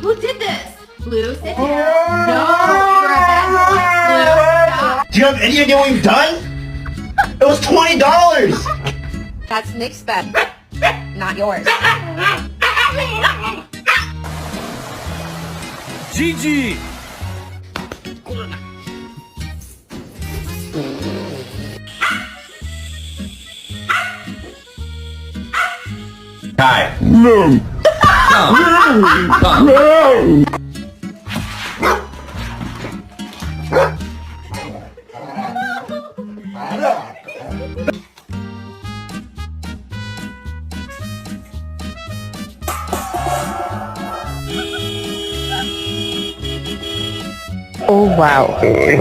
Who did this? Blue, sit down. No, you're a bad boy. Blue, stop. Do you have any idea what you've done? It was $20! That's Nick's bet, not yours. GG! Hi. No! Oh wow.